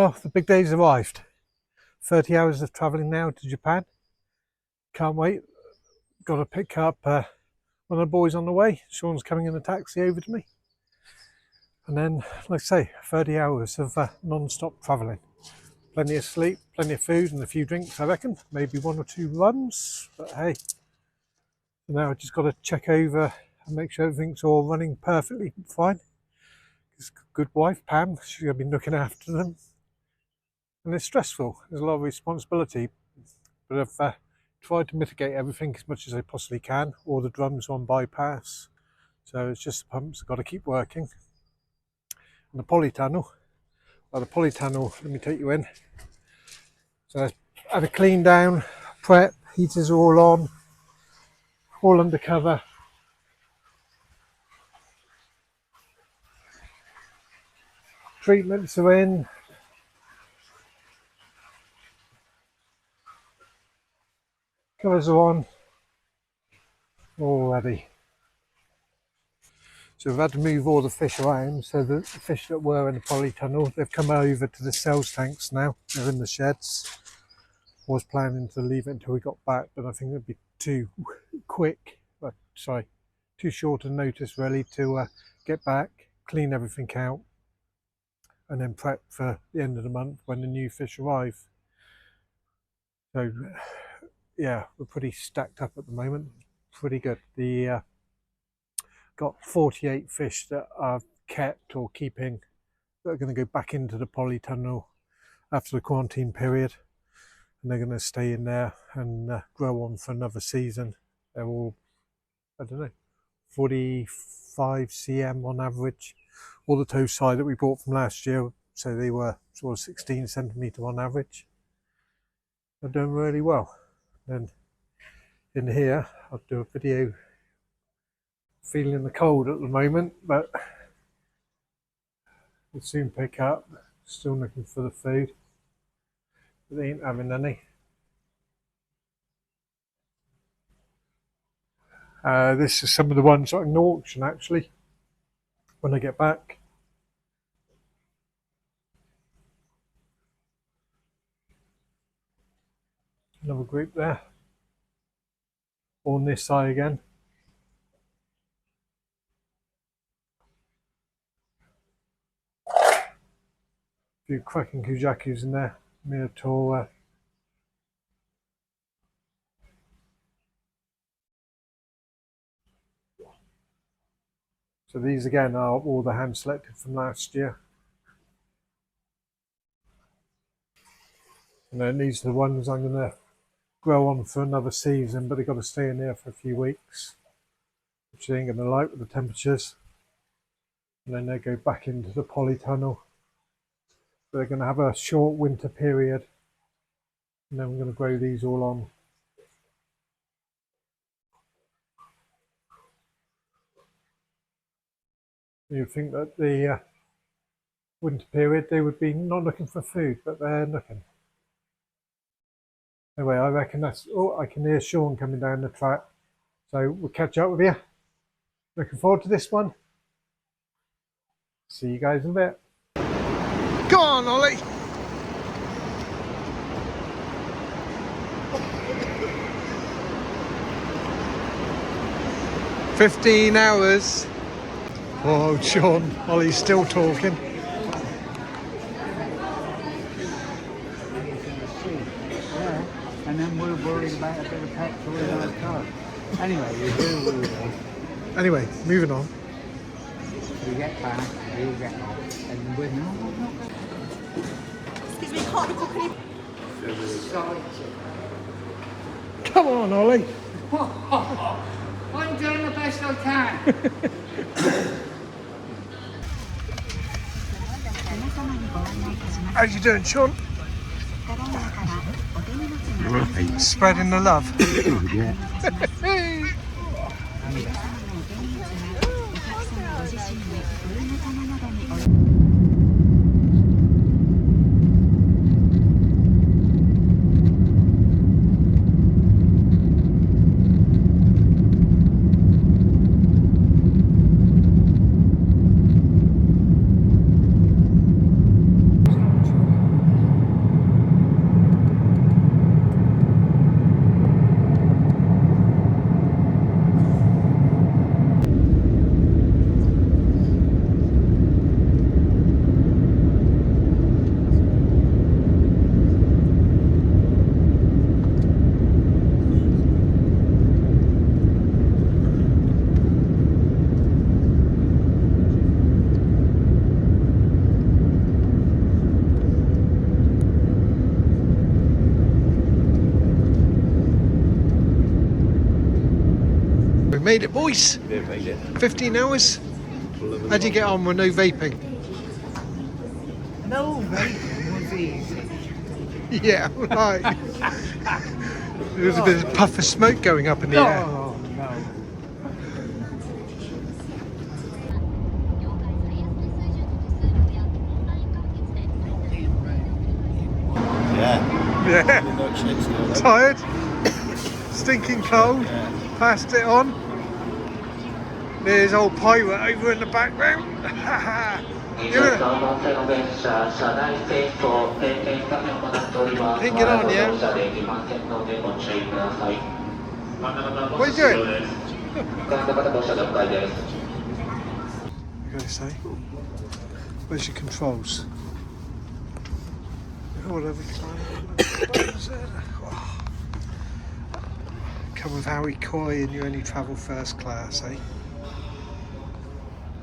Well, the big day's arrived. 30 hours of travelling now to Japan. Can't wait. Got to pick up one of the boys on the way. Sean's coming in a taxi over to me. And then, like I say, 30 hours of non-stop travelling. Plenty of sleep, plenty of food and a few drinks, I reckon. Maybe 1 or 2 runs, but hey. So now I've just got to check over and make sure everything's all running perfectly fine. This good wife, Pam, she's going to be looking after them. And it's stressful. There's a lot of responsibility, but I've tried to mitigate everything as much as I possibly can. All the drums on bypass, so it's just the pumps. I've got to keep working. And the polytunnel, well, the polytunnel, let me take you in. So I had a clean down, prep, heaters are all on, all under cover. Treatments are in. Covers are on, all ready. So we've had to move all the fish around, so the fish that were in the polytunnel, they've come over to the cells tanks now. They're in the sheds. I was planning to leave it until we got back, but I think it'd be too quick, too short a notice really to get back, clean everything out, and then prep for the end of the month when the new fish arrive. So yeah, we're pretty stacked up at the moment. Pretty good. The got 48 fish that I've kept or keeping that are going to go back into the polytunnel after the quarantine period, and they're going to stay in there and grow on for another season. They're all, I don't know, 45 cm on average. All the toesai that we bought from last year, so they were sort of 16 centimetre on average. They're doing really well. Then in here, I'll do a video. Feeling the cold at the moment, but we'll soon pick up. Still looking for the food, but they ain't having any. This is some of the ones I can auction actually when I get back. Another group there. On this side again. A few cracking kujakus in there. Minotaur. So these again are all the hand selected from last year. And then these are the ones I'm going to grow on for another season, but they've got to stay in there for a few weeks, which they ain't going to like with the temperatures. And then they go back into the polytunnel. They're going to have a short winter period, and then we're going to grow these all on. You'd think that the winter period they would be not looking for food, but they're looking. Anyway, I reckon that's, oh, I can hear Sean coming down the track. So we'll catch up with you. Looking forward to this one. See you guys in a bit. Go on, Ollie. "15 hours. Oh, Sean, Ollie's still talking. And then we're worried about a bit of petrol in our car. Anyway, you do. Anyway, moving on. We get back, we'll get off, and we're not. Excuse me, can't look up any. Come on, Ollie. I'm doing the best I can. How's you doing, Sean? Right. Spreading the love. Yeah. made it, boys. Yeah, made it. 15 hours. How'd you get on with no vaping? No, vaping was easy. Yeah, right. There was a bit of puff of smoke going up in the air. Oh, no. Yeah. Yeah. Tired? Stinking cold? Passed it on? There's old pirate over in the background. You're Think it on, yeah? What are you doing? I gotta say, where's your controls? Whatever. Come with Howie Koi and you only travel first class, eh?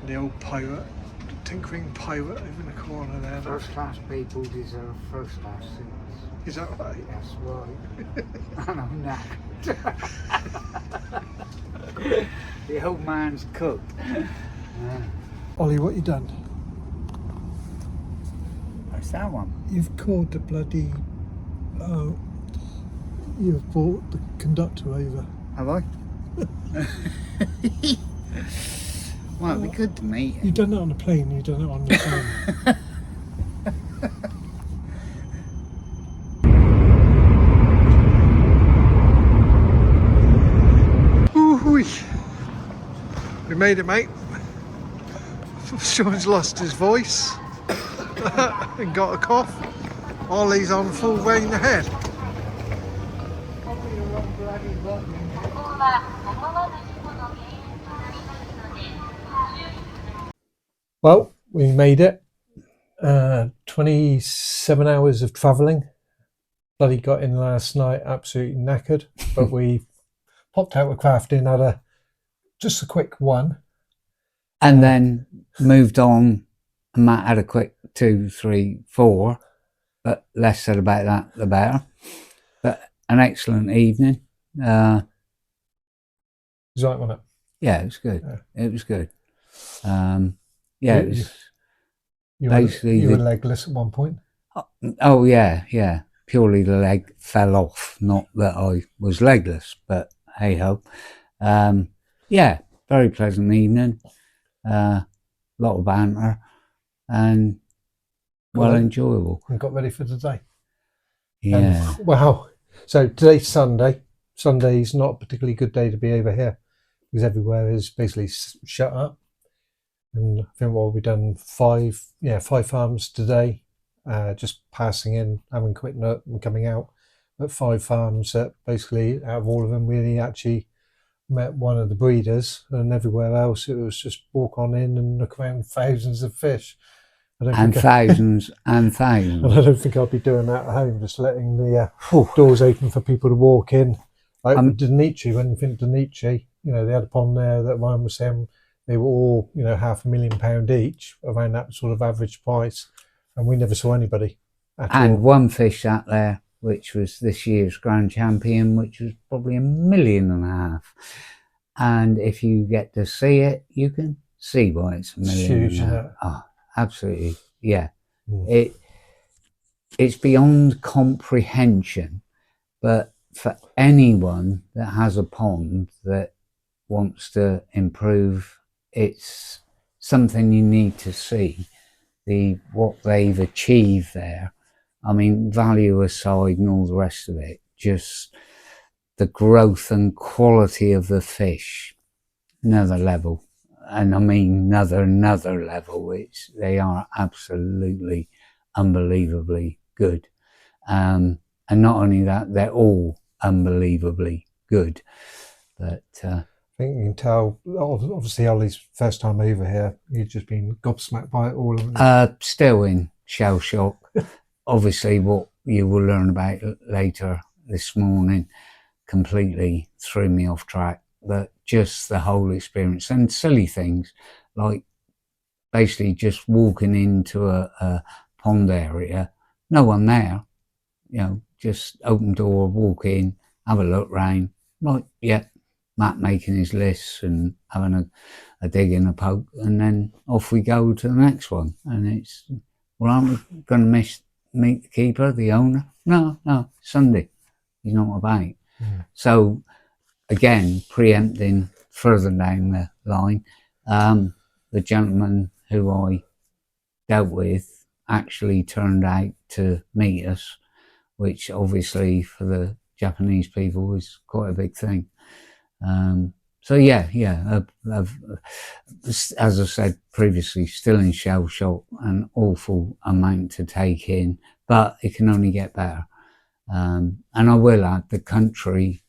The old pirate, the tinkering pirate over in the corner there. First class people deserve first class things. Is that right? That's right. And I'm knackered. The old man's cooked. Ollie, what you done? What's that one? You've called the bloody... Oh, you've brought the conductor over. Have I? Well, it'd be good to meet you. You've done it on the plane, you've done it on the phone. We made it, mate. Sean's lost his voice and got a cough. Ollie's on full rain ahead. Well, we made it. 27 hours of travelling. Bloody got in last night, absolutely knackered. But we popped out with crafting, had just a quick one. And then moved on, and Matt had a quick 2, 3, 4, but less said about that, the better. But an excellent evening. It was right, wasn't it? Yeah, it was good. Yeah. It was good. Yeah, it was basically... You were legless at one point? Oh, yeah. Purely the leg fell off, not that I was legless, but hey-ho. Yeah, very pleasant evening. Lot of banter and enjoyable. And got ready for today. Yeah. Wow. So today's Sunday. Sunday's not a particularly good day to be over here because everywhere is basically shut up. And I think what we've done 5 farms today, just passing in, having a quick nut and coming out. But 5 farms that basically out of all of them we actually met one of the breeders, and everywhere else it was just walk on in and look around thousands of fish. Thousands and thousands. And I don't think I'll be doing that at home, just letting the doors open for people to walk in. Like Danichi, when you think Danichi, they had a pond there that Ryan was saying they were all, £500,000 each, around that sort of average price, and we never saw anybody at all. And one fish sat there, which was this year's grand champion, which was probably $1.5 million. And if you get to see it, you can see why it's $1 million. Huge, isn't it? Oh, absolutely, yeah. It's beyond comprehension, but for anyone that has a pond that wants to improve, it's something you need to see. What they've achieved there. I mean, value aside and all the rest of it, just the growth and quality of the fish, another level. And I mean another level. They are absolutely unbelievably good. And not only that, they're all unbelievably good. But I think you can tell, obviously Ollie's first time over here, you've just been gobsmacked by it all. Still in shell shock. Obviously what you will learn about later this morning completely threw me off track. But just the whole experience and silly things like basically just walking into a pond area, no one there, just open door, walk in, have a look round, like, yeah, Matt making his lists and having a dig and a poke, and then off we go to the next one. And it's, well, aren't we going to meet the keeper, the owner? No, Sunday. He's not about. So again, preempting further down the line, the gentleman who I dealt with actually turned out to meet us, which obviously for the Japanese people is quite a big thing. So I've, as I said previously, still in shell shock, an awful amount to take in, but it can only get better. And I will add, the country,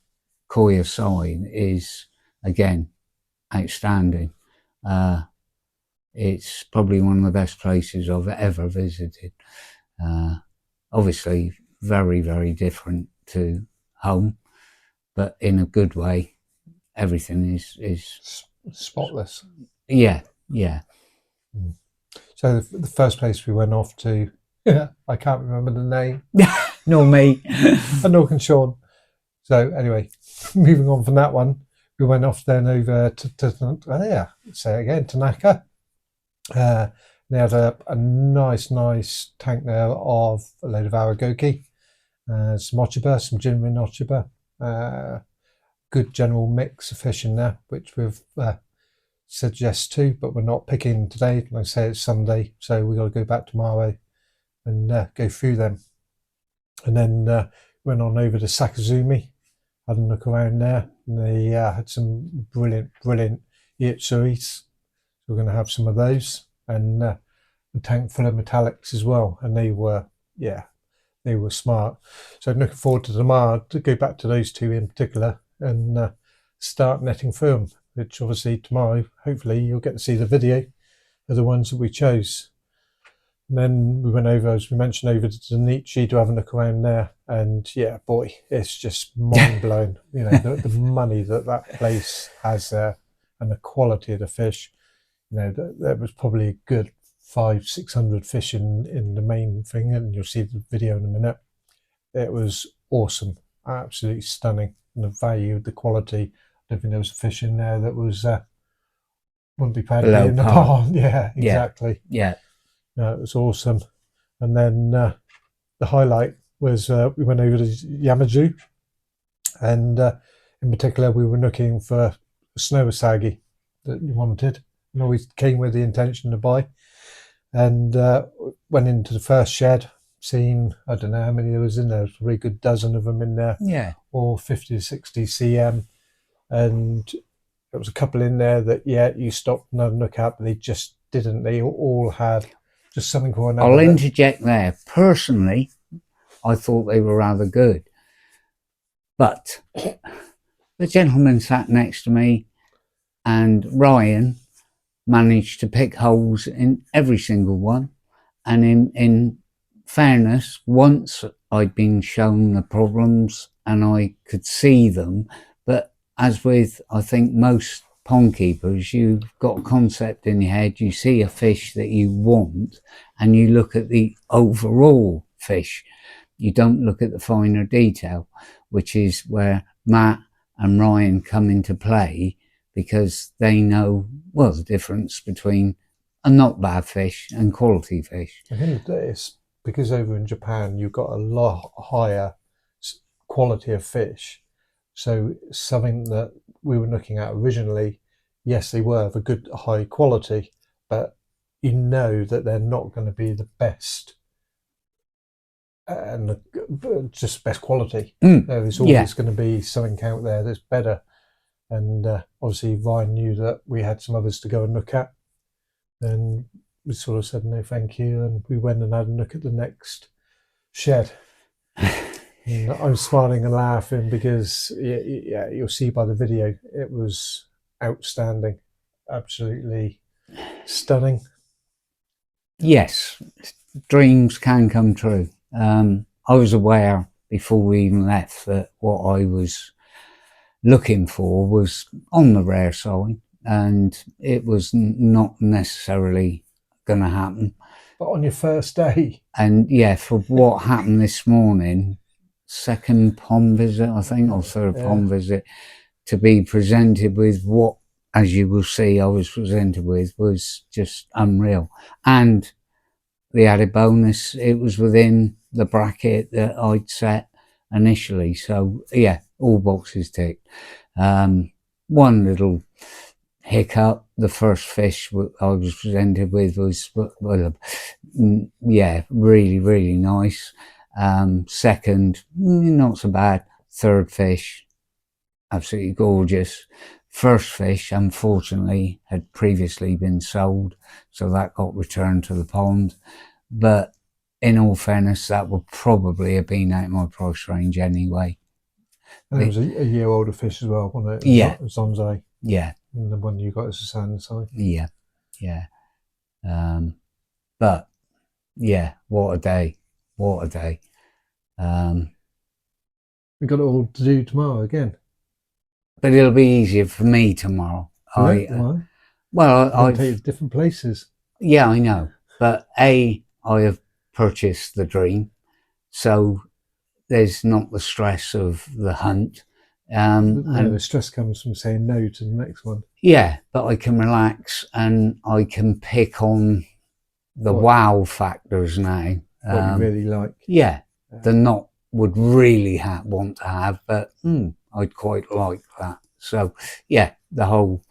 Koi aside, is again outstanding. It's probably one of the best places I've ever visited. Obviously very, very different to home, but in a good way. Everything is spotless. Yeah. So the first place we went off to, I can't remember the name. Nor me. And nor can Sean. So anyway, moving on from that one, we went off then over to say it again, Tanaka. They had a nice tank there of a load of Aragoki, some Ochiba, some genuine Ochiba. Good general mix of fish in there, which we've said yes to, but we're not picking today. Like I say, it's Sunday, so we've got to go back tomorrow and go through them. And then went on over to Sakazumi, had a look around there, and they had some brilliant Yitsuris. So we're going to have some of those, and a tank full of metallics as well, and they were smart. So I'm looking forward to tomorrow to go back to those two in particular and start netting for them, which obviously tomorrow, hopefully, you'll get to see the video of the ones that we chose. And then we went over, as we mentioned, over to Nietzsche to have a look around there. And yeah, boy, it's just mind-blowing. You know, the money that place has there and the quality of the fish. You know, there was probably a good 500-600 fish in the main thing, and you'll see the video in a minute. It was awesome, absolutely stunning. And the value, the quality. I don't think there was a fish in there that was wouldn't be proud to be in the pond. Yeah, exactly. Yeah. No, it was awesome. And then the highlight was we went over to Yamaju, and in particular we were looking for a snow asagi that you wanted, and always came with the intention to buy. And went into the first shed, seen, I don't know how many there was in there, a really good dozen of them in there. Yeah. All 50 to 60 cm. And there was a couple in there that, you stopped and had a look at, but they just didn't. They all had just something or another. I'll interject there. Personally, I thought they were rather good. But the gentleman sat next to me, and Ryan managed to pick holes in every single one. And in fairness, once I'd been shown the problems and I could see them, but as with, I think, most pond keepers, you've got a concept in your head, you see a fish that you want, and you look at the overall fish. You don't look at the finer detail, which is where Matt and Ryan come into play, because they know, well, the difference between a not bad fish and quality fish. I think it's because over in Japan you've got a lot higher quality of fish. So something that we were looking at originally, yes, they were of a good high quality, but you know that they're not going to be the best and just best quality. There's always going to be something out there that's better. And obviously Ryan knew that we had some others to go and look at, and we sort of said no thank you, and we went and had a look at the next shed. And I'm smiling and laughing because you'll see by the video, it was outstanding, absolutely stunning. Yes, dreams can come true. I was aware before we even left that what I was looking for was on the rare side, and it was not necessarily going to happen. But on your first day, and for what happened this morning, second pond visit, I think, or third pond visit, to be presented with what, as you will see, I was presented with was just unreal. And the added bonus, it was within the bracket that I'd set initially. So yeah, all boxes ticked. One little hiccup, the first fish I was presented with was, well, yeah, really, really nice. Second, not so bad. Third fish, absolutely gorgeous. First fish, unfortunately, had previously been sold, so that got returned to the pond. But in all fairness, that would probably have been out of my price range anyway. And it was a year older fish as well, wasn't it? Yeah. Zonzai. Yeah. And the one you got is a Sandsai. Yeah. Yeah. But yeah, what a day. What a day. We got it all to do tomorrow again. But it'll be easier for me tomorrow. Why? Well, I've take you to different places. Yeah, I know. But I have purchased the dream, so there's not the stress of the hunt. And the stress comes from saying no to the next one. Yeah, but I can relax and I can pick on the wow factors now. What you really like. Yeah, the not would really want to have, but I'd quite like that. So yeah, the whole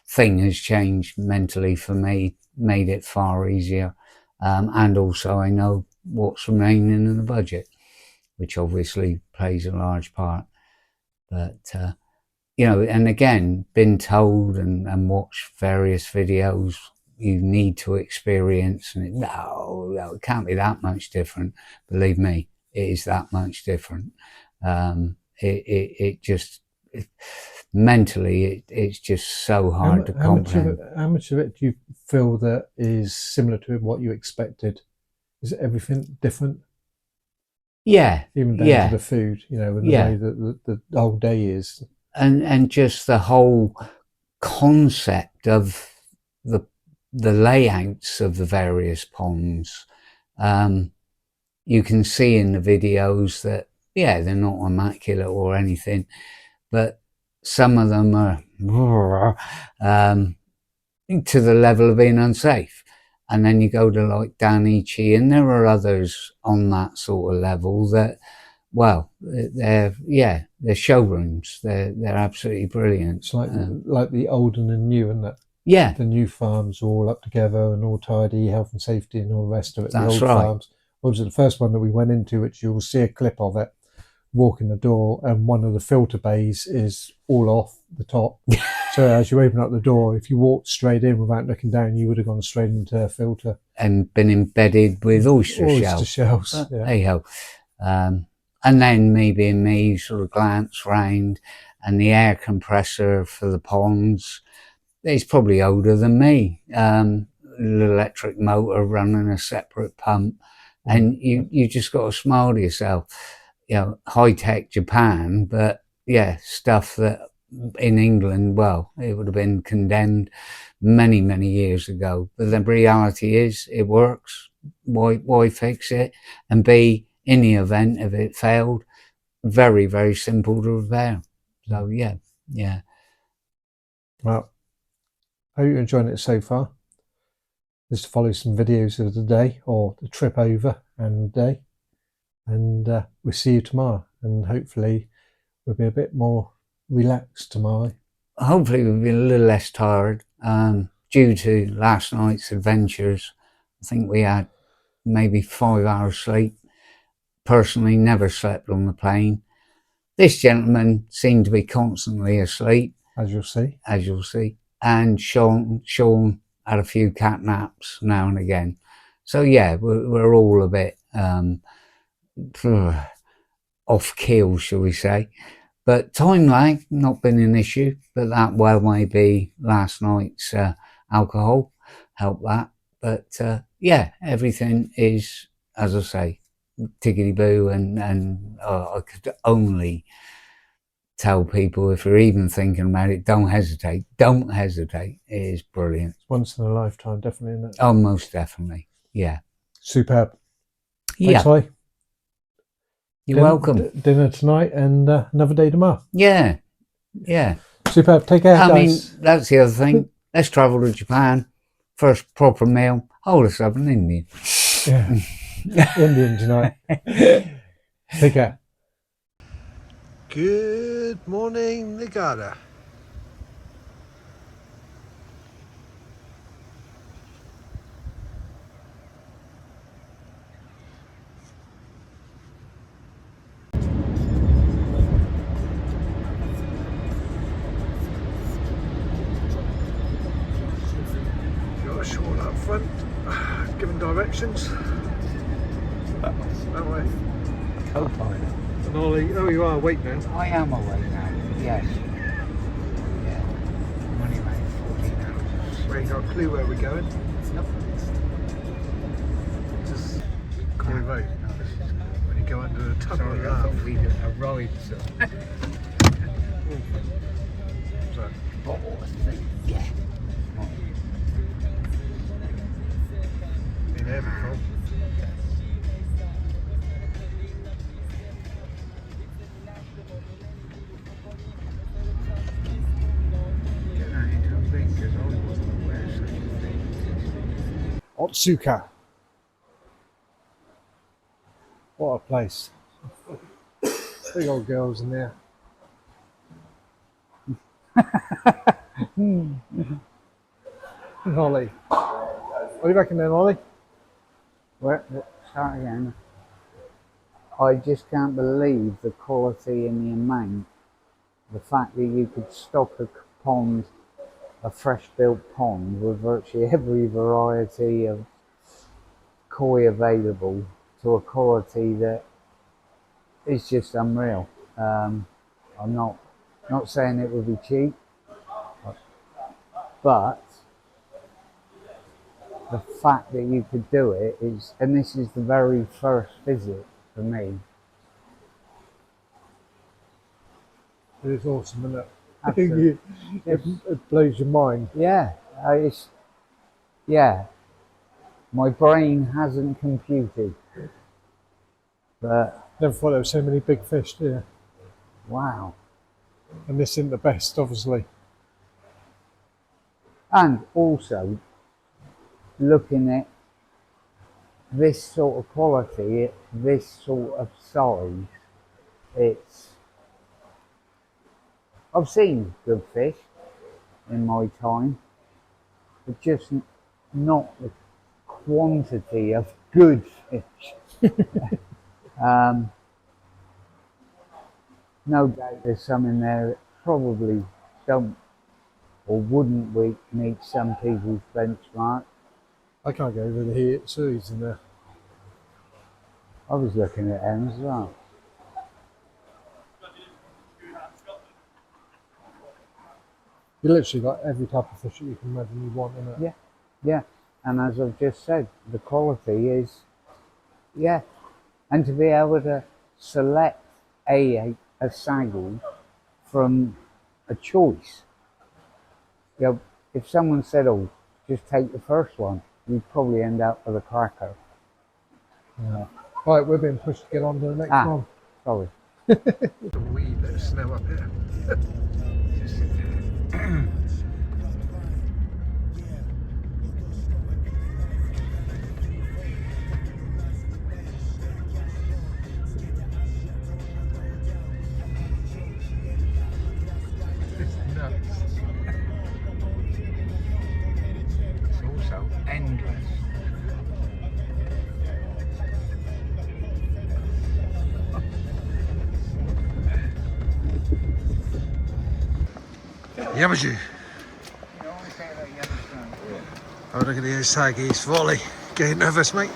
thing has changed mentally for me, made it far easier. And also I know what's remaining in the budget, which obviously plays a large part. But, you know, and again, been told and watched various videos, you need to experience, and no, it can't be that much different. Believe me, it is that much different. Mentally, it's just so hard to comprehend. How much of it do you feel that is similar to what you expected? Is everything different? Yeah. Even down to the food, you know, and the way that the whole day is. And just the whole concept of the layouts of the various ponds. You can see in the videos that, yeah, they're not immaculate or anything, but some of them are to the level of being unsafe. And then you go to like Danichi, and there are others on that sort of level that, well, they're showrooms. They're absolutely brilliant. It's like the old and the new, isn't it? Yeah. The new farms are all up together and all tidy, health and safety and all the rest of it. That's the old right. farms. What was it, the first one that we went into, which you'll see a clip of it, walk in the door, and one of the filter bays is all off the top. So as you open up the door, if you walked straight in without looking down, you would have gone straight into a filter. And been embedded with oyster shells. Yeah. Hey ho. And then me sort of glance round, and the air compressor for the ponds, it's probably older than me. The electric motor running a separate pump. And you just got to smile to yourself. You know, high-tech Japan, but yeah, stuff that in England, well, it would have been condemned many, many years ago. But the reality is it works. Why fix it? And B, in the event if it failed, very, very simple to repair. So yeah. Well, I hope you're enjoying it so far. Just to follow some videos of the day or the trip over and the day. And we'll see you tomorrow. And hopefully we'll be a bit more relaxed tomorrow. Hopefully we'll be a little less tired. Due to last night's adventures, I think we had maybe 5 hours sleep. Personally, never slept on the plane. This gentleman seemed to be constantly asleep. As you'll see. And Sean had a few cat naps now and again. So yeah, we're all a bit off keel, shall we say. But time lag, not been an issue, but that well may be last night's alcohol helped that. But yeah, everything is, as I say, tickety-boo, and I could only tell people, if you're even thinking about it, don't hesitate. It is brilliant. It's once in a lifetime, definitely, isn't it? Oh, most definitely. Yeah. Superb. Yeah. Thanks, Howie. You're welcome. Dinner tonight and another day tomorrow. Yeah. Superb. Take care, I mean, guys. that's the other thing. Let's travel to Japan. First proper meal. Hold us up an Indian. Yeah. Indian tonight. Take care. Good morning, Nagada. Got a short up front, giving directions. That way. Co-pilot. And Ollie, oh, you are awake now. I am awake now. Yes. Yeah. I'm only about 14 hours. We ain't got a clue where we're going. Nope. Just Corey Road. When you go under the tunnel. Sorry, I thought we arrived. So, Yeah. been there before. Otsuka. What a place. Big old girls in there. Ollie. What do you reckon then, Ollie? Start again. I just can't believe the quality and the amount. The fact that you could stock a pond, a fresh built pond with virtually every variety of koi available to a quality that is just unreal. I'm not saying it would be cheap, but the fact that you could do it is, and this is the very first visit for me. It is awesome, isn't it? Absolutely. It blows your mind. Yeah, yeah. My brain hasn't computed, but Never thought there were so many big fish, do you? wow. And this isn't the best, obviously. And also, looking at this sort of quality, this sort of size, I've seen good fish in my time, but just not the quantity of good fish. No doubt there's some in there that probably don't or wouldn't meet some people's benchmark. I can't go over the heat, so he's in there. I was looking at them as well. You literally got every type of fish that you can imagine you want, innit? Yeah, yeah. And as I've just said, the quality is, yeah. And to be able to select a saggy from a choice. You know, if someone said, oh, just take the first one, you'd probably end up with a cracker. Yeah. Right, we're being pushed to get on to the next one. Sorry. A wee bit of snow up here. It's nuts. It's also endless. Yamaju. Oh, look at the saggies. Volley. Getting nervous, mate.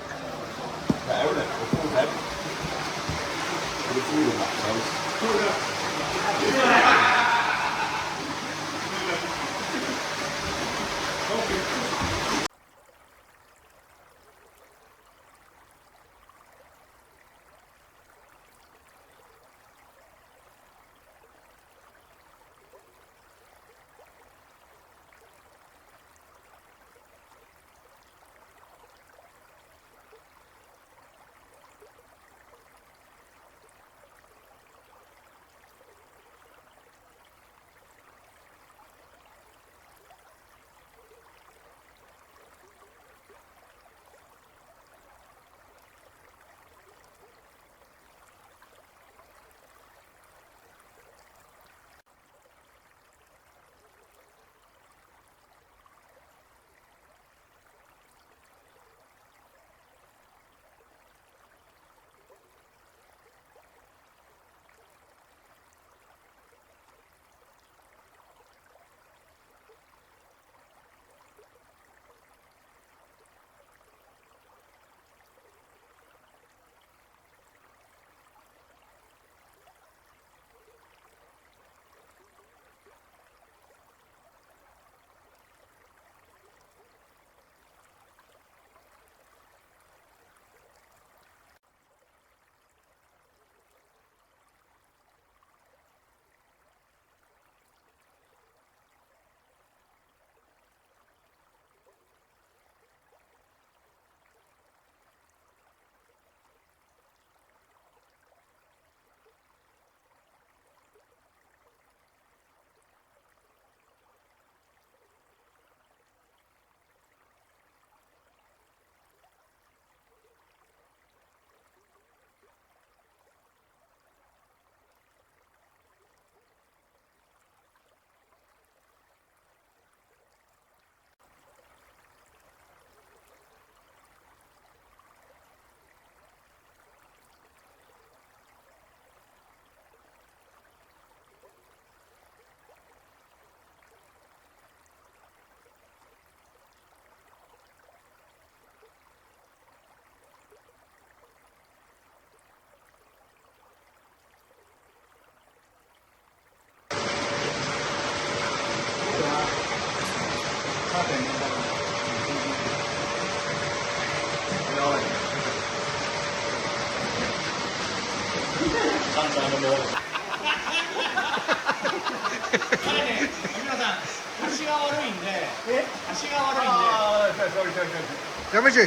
Yamaji,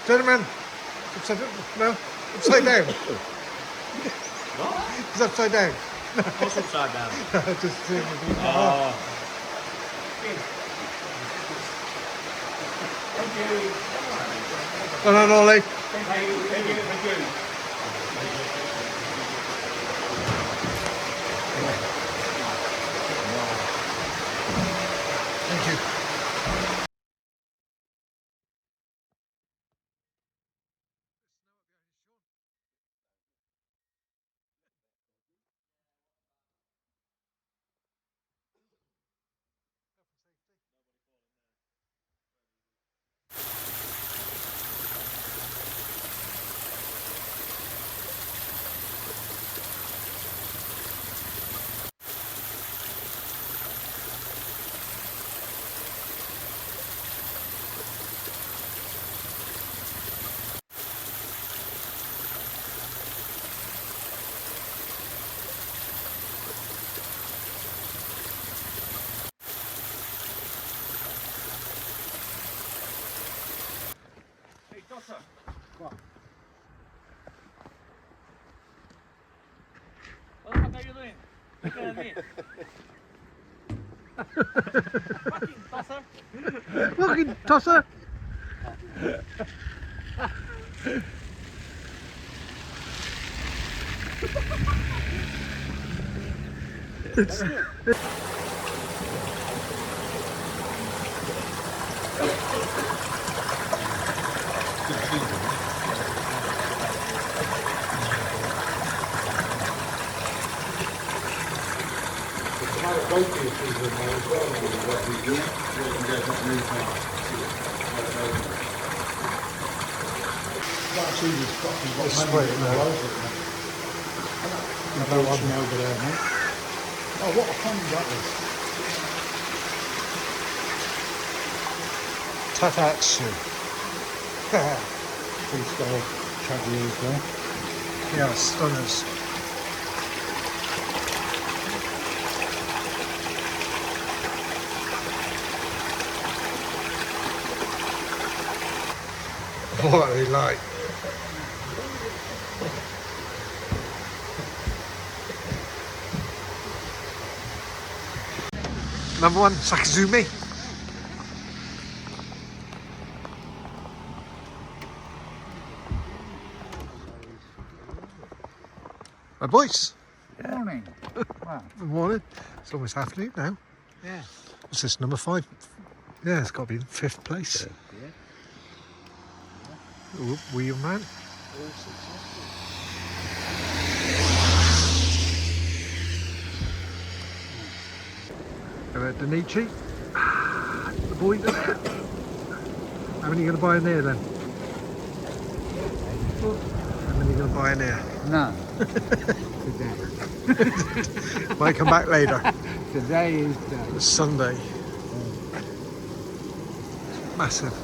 turn him around. Upside, no, upside down. He's upside down. What's upside down? Just seeing if he Well done, Ollie. Thank you. Thank you. Hey, Dossa. What? What the fuck are you doing? Look at me. Fucking tosser. Fucking tosser. It's sweet, Another one over there, mate. Oh, what a pond that is. Tatatsu. Freestyle chaggy as well. Yeah, stunners. What are they like? Number one, Sakazumi. My boys. Morning. Wow. Good morning. It's almost afternoon now. Yeah. What's this, number 5? Yeah, it's got to be in 5th place. Wheel man. About Danichi. The boy. How many are you going to buy in there then? How many are you going to buy in there? No. Today. Might come back later. Today is day. It's Sunday. Massive.